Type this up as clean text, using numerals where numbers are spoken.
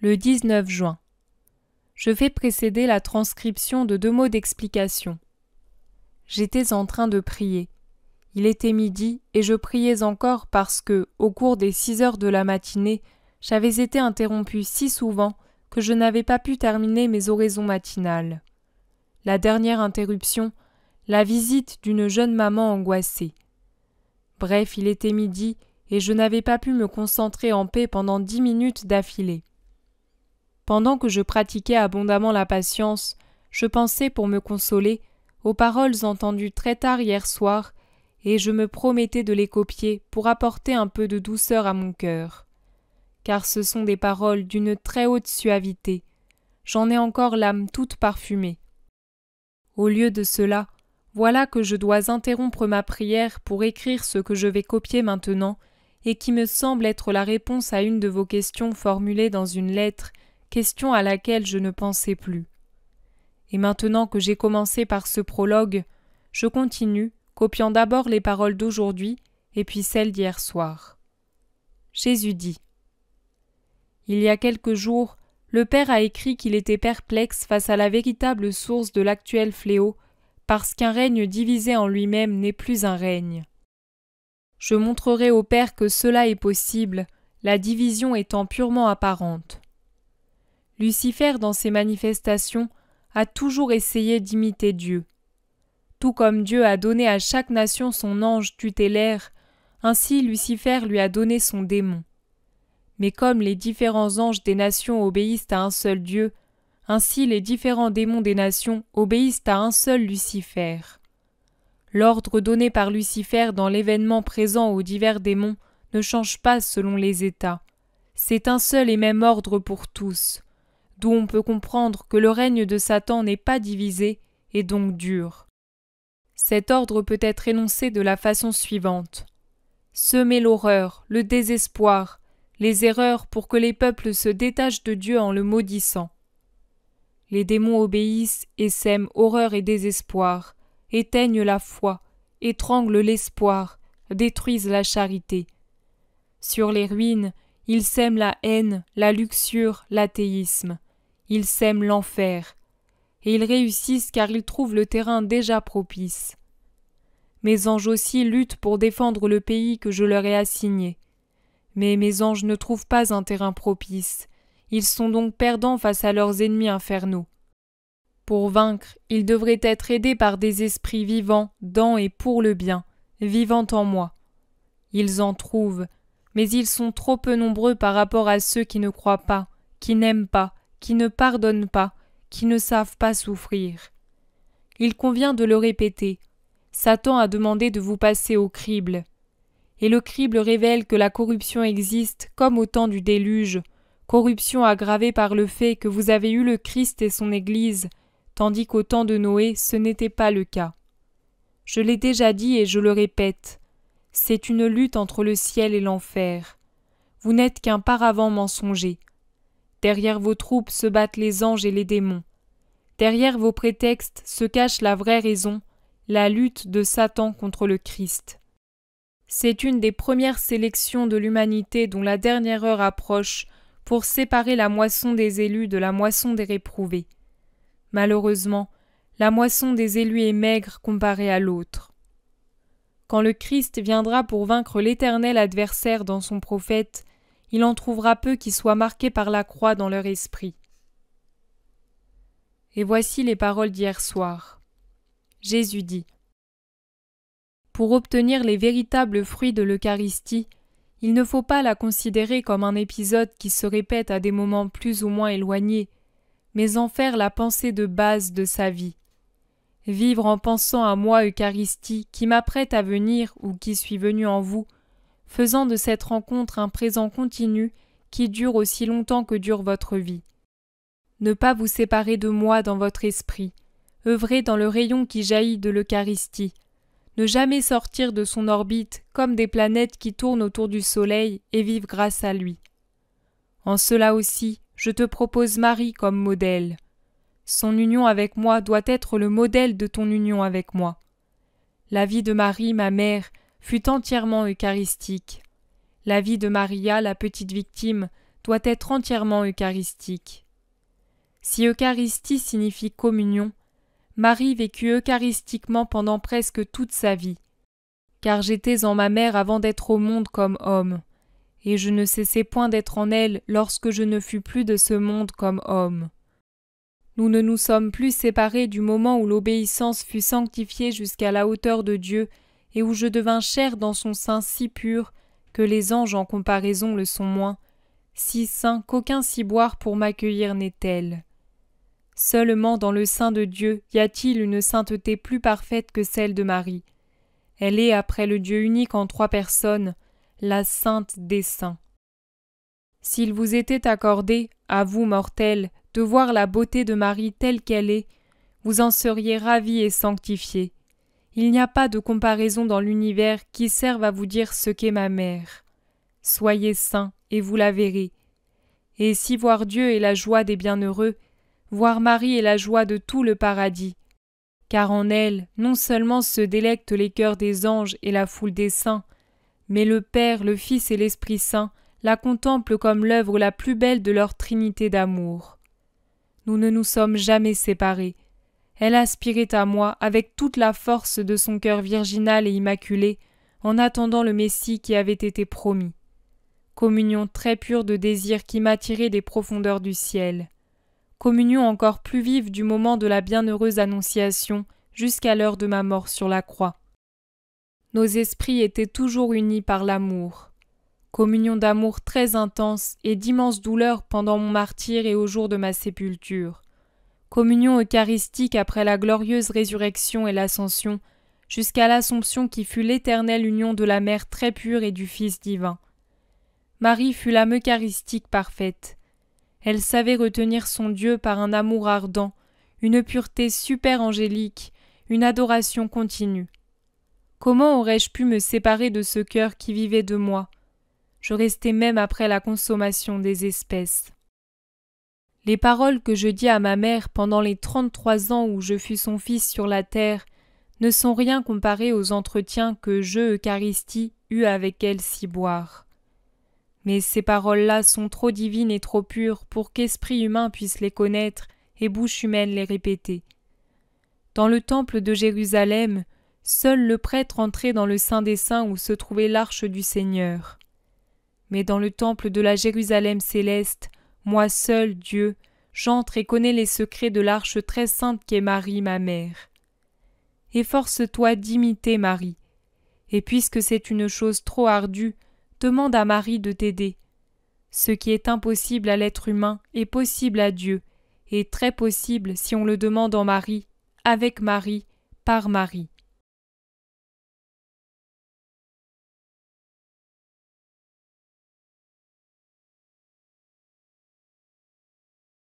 Le 19 juin. Je fais précéder la transcription de 2 mots d'explication. J'étais en train de prier. Il était midi et je priais encore parce que, au cours des 6 heures de la matinée, j'avais été interrompu si souvent que je n'avais pas pu terminer mes oraisons matinales. La dernière interruption, la visite d'une jeune maman angoissée. Bref, il était midi et je n'avais pas pu me concentrer en paix pendant 10 minutes d'affilée. Pendant que je pratiquais abondamment la patience, je pensais pour me consoler aux paroles entendues très tard hier soir et je me promettais de les copier pour apporter un peu de douceur à mon cœur. Car ce sont des paroles d'une très haute suavité. J'en ai encore l'âme toute parfumée. Au lieu de cela, voilà que je dois interrompre ma prière pour écrire ce que je vais copier maintenant et qui me semble être la réponse à une de vos questions formulées dans une lettre, question à laquelle je ne pensais plus. Et maintenant que j'ai commencé par ce prologue, je continue, copiant d'abord les paroles d'aujourd'hui et puis celles d'hier soir. Jésus dit : Il y a quelques jours, le Père a écrit qu'il était perplexe face à la véritable source de l'actuel fléau, parce qu'un règne divisé en lui-même n'est plus un règne. Je montrerai au Père que cela est possible, la division étant purement apparente. Lucifer, dans ses manifestations, a toujours essayé d'imiter Dieu. Tout comme Dieu a donné à chaque nation son ange tutélaire, ainsi Lucifer lui a donné son démon. Mais comme les différents anges des nations obéissent à un seul Dieu, ainsi les différents démons des nations obéissent à un seul Lucifer. L'ordre donné par Lucifer dans l'événement présent aux divers démons ne change pas selon les états. C'est un seul et même ordre pour tous, d'où on peut comprendre que le règne de Satan n'est pas divisé et donc dur. Cet ordre peut être énoncé de la façon suivante. Semer l'horreur, le désespoir, les erreurs pour que les peuples se détachent de Dieu en le maudissant. Les démons obéissent et sèment horreur et désespoir, éteignent la foi, étranglent l'espoir, détruisent la charité. Sur les ruines, ils sèment la haine, la luxure, l'athéisme. Ils sèment l'enfer. Et ils réussissent car ils trouvent le terrain déjà propice. Mes anges aussi luttent pour défendre le pays que je leur ai assigné. Mais mes anges ne trouvent pas un terrain propice. Ils sont donc perdants face à leurs ennemis infernaux. Pour vaincre, ils devraient être aidés par des esprits vivants dans et pour le bien, vivant en moi. Ils en trouvent, mais ils sont trop peu nombreux par rapport à ceux qui ne croient pas, qui n'aiment pas, qui ne pardonnent pas, qui ne savent pas souffrir. Il convient de le répéter. Satan a demandé de vous passer au crible. Et le crible révèle que la corruption existe comme au temps du déluge, corruption aggravée par le fait que vous avez eu le Christ et son Église, tandis qu'au temps de Noé, ce n'était pas le cas. Je l'ai déjà dit et je le répète, c'est une lutte entre le ciel et l'enfer. Vous n'êtes qu'un paravent mensonger. Derrière vos troupes se battent les anges et les démons. Derrière vos prétextes se cache la vraie raison, la lutte de Satan contre le Christ. C'est une des premières sélections de l'humanité dont la dernière heure approche pour séparer la moisson des élus de la moisson des réprouvés. Malheureusement, la moisson des élus est maigre comparée à l'autre. Quand le Christ viendra pour vaincre l'éternel adversaire dans son prophète, il en trouvera peu qui soient marqués par la croix dans leur esprit. Et voici les paroles d'hier soir. Jésus dit : Pour obtenir les véritables fruits de l'Eucharistie, il ne faut pas la considérer comme un épisode qui se répète à des moments plus ou moins éloignés, mais en faire la pensée de base de sa vie. Vivre en pensant à moi, Eucharistie, qui m'apprête à venir ou qui suis venu en vous, faisant de cette rencontre un présent continu qui dure aussi longtemps que dure votre vie. Ne pas vous séparer de moi dans votre esprit, œuvrer dans le rayon qui jaillit de l'Eucharistie, ne jamais sortir de son orbite comme des planètes qui tournent autour du Soleil et vivent grâce à lui. En cela aussi, je te propose Marie comme modèle. Son union avec moi doit être le modèle de ton union avec moi. La vie de Marie, ma mère, fut entièrement eucharistique. La vie de Maria, la petite victime, doit être entièrement eucharistique. Si Eucharistie signifie communion, Marie vécut eucharistiquement pendant presque toute sa vie, car j'étais en ma mère avant d'être au monde comme homme, et je ne cessai point d'être en elle lorsque je ne fus plus de ce monde comme homme. Nous ne nous sommes plus séparés du moment où l'obéissance fut sanctifiée jusqu'à la hauteur de Dieu et où je devins chair dans son sein si pur que les anges en comparaison le sont moins, si saint qu'aucun ciboire pour m'accueillir n'est-elle. Seulement dans le sein de Dieu y a-t-il une sainteté plus parfaite que celle de Marie. Elle est, après le Dieu unique en 3 personnes, la sainte des saints. S'il vous était accordé, à vous mortels, de voir la beauté de Marie telle qu'elle est, vous en seriez ravis et sanctifiés. Il n'y a pas de comparaison dans l'univers qui serve à vous dire ce qu'est ma mère. Soyez saints, et vous la verrez. Et si voir Dieu est la joie des bienheureux, voir Marie est la joie de tout le paradis. Car en elle, non seulement se délectent les cœurs des anges et la foule des saints, mais le Père, le Fils et l'Esprit Saint la contemplent comme l'œuvre la plus belle de leur trinité d'amour. Nous ne nous sommes jamais séparés. Elle aspirait à moi avec toute la force de son cœur virginal et immaculé, en attendant le Messie qui avait été promis. Communion très pure de désir qui m'attirait des profondeurs du ciel. Communion encore plus vive du moment de la bienheureuse Annonciation jusqu'à l'heure de ma mort sur la croix. Nos esprits étaient toujours unis par l'amour. Communion d'amour très intense et d'immense douleur pendant mon martyre et au jour de ma sépulture. Communion eucharistique après la glorieuse résurrection et l'ascension, jusqu'à l'Assomption qui fut l'éternelle union de la Mère très pure et du Fils divin. Marie fut l'âme eucharistique parfaite. Elle savait retenir son Dieu par un amour ardent, une pureté super-angélique, une adoration continue. Comment aurais-je pu me séparer de ce cœur qui vivait de moi? Je restai même après la consommation des espèces. Les paroles que je dis à ma mère pendant les 33 ans où je fus son fils sur la terre ne sont rien comparées aux entretiens que je, Eucharistie, eus avec elle ciboire. Mais ces paroles-là sont trop divines et trop pures pour qu'esprit humain puisse les connaître et bouche humaine les répéter. Dans le temple de Jérusalem, seul le prêtre entrait dans le Saint des Saints où se trouvait l'arche du Seigneur. Mais dans le temple de la Jérusalem céleste, moi seul, Dieu, j'entre et connais les secrets de l'arche très sainte qu'est Marie, ma mère. Efforce-toi d'imiter Marie, et puisque c'est une chose trop ardue, demande à Marie de t'aider. Ce qui est impossible à l'être humain est possible à Dieu, et très possible si on le demande en Marie, avec Marie, par Marie.